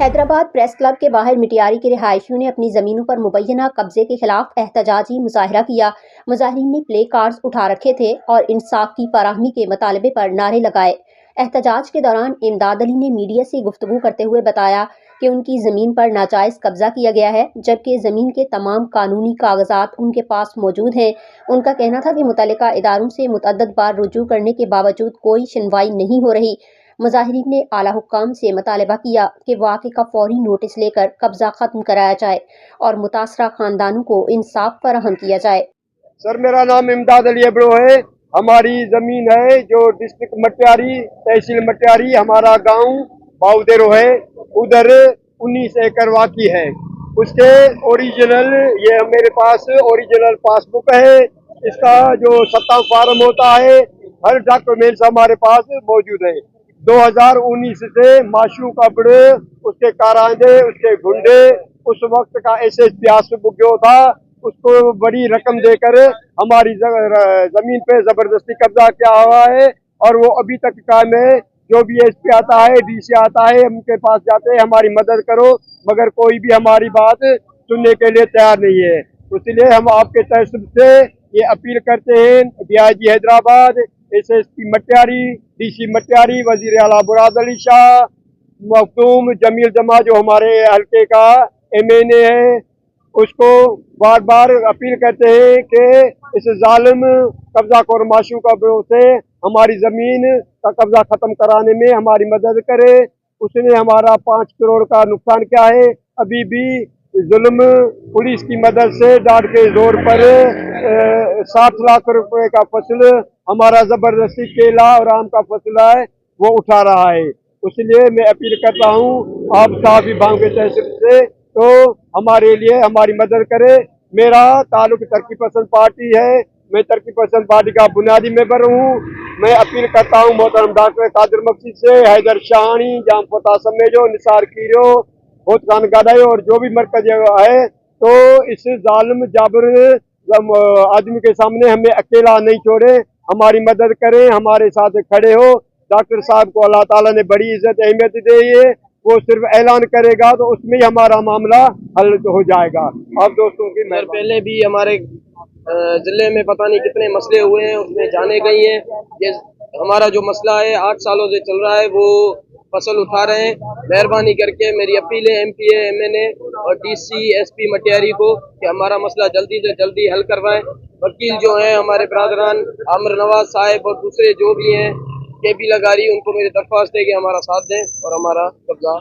Hyderabad press club के बाहर मिटियारी के रिहायशियों ने अपनी ज़मीनों पर मुबैना कब्जे के खिलाफ एहतजाजी मुजाहरा किया। मुजाहिरीन ने प्ले कार्ड्स उठा रखे थे और इंसाफ की फराहमी के मुतालबे पर नारे लगाए। एहतजाज के दौरान इमदाद अली ने मीडिया से गुफ्तगू करते हुए बताया कि उनकी ज़मीन पर नाजायज़ कब्जा किया गया है, जबकि ज़मीन के तमाम कानूनी कागजात उनके पास मौजूद हैं। उनका कहना था कि मुतल्लिका इदारों से मुतअद्दिद बार रुजू करने के बावजूद कोई सुनवाई नहीं हो रही। मुजाहिरीन ने आला हुक्काम से मुतालबा किया कि वाक़े का फौरी नोटिस लेकर कब्जा खत्म कराया जाए और मुतासरा खानदानों को इंसाफ फराहम किया जाए। सर, मेरा नाम इमदाद अली अब्रो है। हमारी ज़मीन है जो डिस्ट्रिक्ट मटियारी, तहसील मटियारी, हमारा गांव बाउदेरो है। उधर 19 एकड़ वाक़ई है। उसके ओरिजिनल ये मेरे पास ओरिजिनल पासबुक है। इसका जो सत्ता फार्म होता है, हर डॉक्यूमेंट्स हमारे पास मौजूद है। 2019 से माशूक अब्र, उसके कारांदे, उसके गुंडे, उस वक्त का एसएसपी आसिफ जो था, उसको बड़ी रकम देकर हमारी जमीन पे जबरदस्ती कब्जा किया हुआ है और वो अभी तक कायम है। जो भी एसपी आता है, डीसी आता है, उनके पास जाते हैं हमारी मदद करो, मगर कोई भी हमारी बात सुनने के लिए तैयार नहीं है। इसलिए हम आपके तहसील से ये अपील करते हैं, DIG Hyderabad, SSP Matiari, DC Matiari, वजीर आला मुराद अली शाह, मखदूम जमील जमा जो हमारे हल्के का एमएनए है, उसको बार बार अपील करते हैं कि इस जालिम कब्जा खोर माशूक से हमारी ज़मीन का कब्जा ख़त्म कराने में हमारी मदद करे। उसने हमारा 5 करोड़ का नुकसान किया है। अभी भी जुल्म पुलिस की मदद से डांट के जोर पर 60 लाख रुपए का फसल, हमारा ज़बरदस्ती केला और आम का फसल है, वो उठा रहा है। इसलिए मैं अपील करता हूँ आप साहब विभाग के तहसील से, तो हमारे लिए हमारी मदद करे। मेरा ताल्लुक तरक्की पसंद पार्टी है, मैं तरक्की पसंद पार्टी का बुनियादी मेंबर हूँ। मैं अपील करता हूँ मोहतरम डॉक्टर कादिर मकसीद से, हैदर शाहानी, जाम फता समेजो, निसार कीरो, बहुत खान गाड़ाई और जो भी मरकज है, तो इस जालिम जाबर आदमी के सामने हमें अकेला नहीं छोड़े, हमारी मदद करें, हमारे साथ खड़े हो। डॉक्टर साहब को अल्लाह ताला ने बड़ी इज्जत अहमियत दी है, वो सिर्फ ऐलान करेगा तो उसमें ही हमारा मामला हल हो जाएगा। आप दोस्तों की पहले भी हमारे जिले में पता नहीं कितने मसले हुए हैं, उसमें जाने गई हैं। ये हमारा जो मसला है 8 सालों से चल रहा है, वो फसल उठा रहे हैं। मेहरबानी करके मेरी अपील है एमपीए, एमएनए और डीसी, एसपी मटियारी को कि हमारा मसला जल्दी से जल्दी हल करवाएं। वकील जो हैं हमारे बरादरान आमिर नवाज साहब और दूसरे जो भी हैं केबी लगारी, उनको मेरी दरख्वास्त है कि हमारा साथ दें और हमारा कब्जा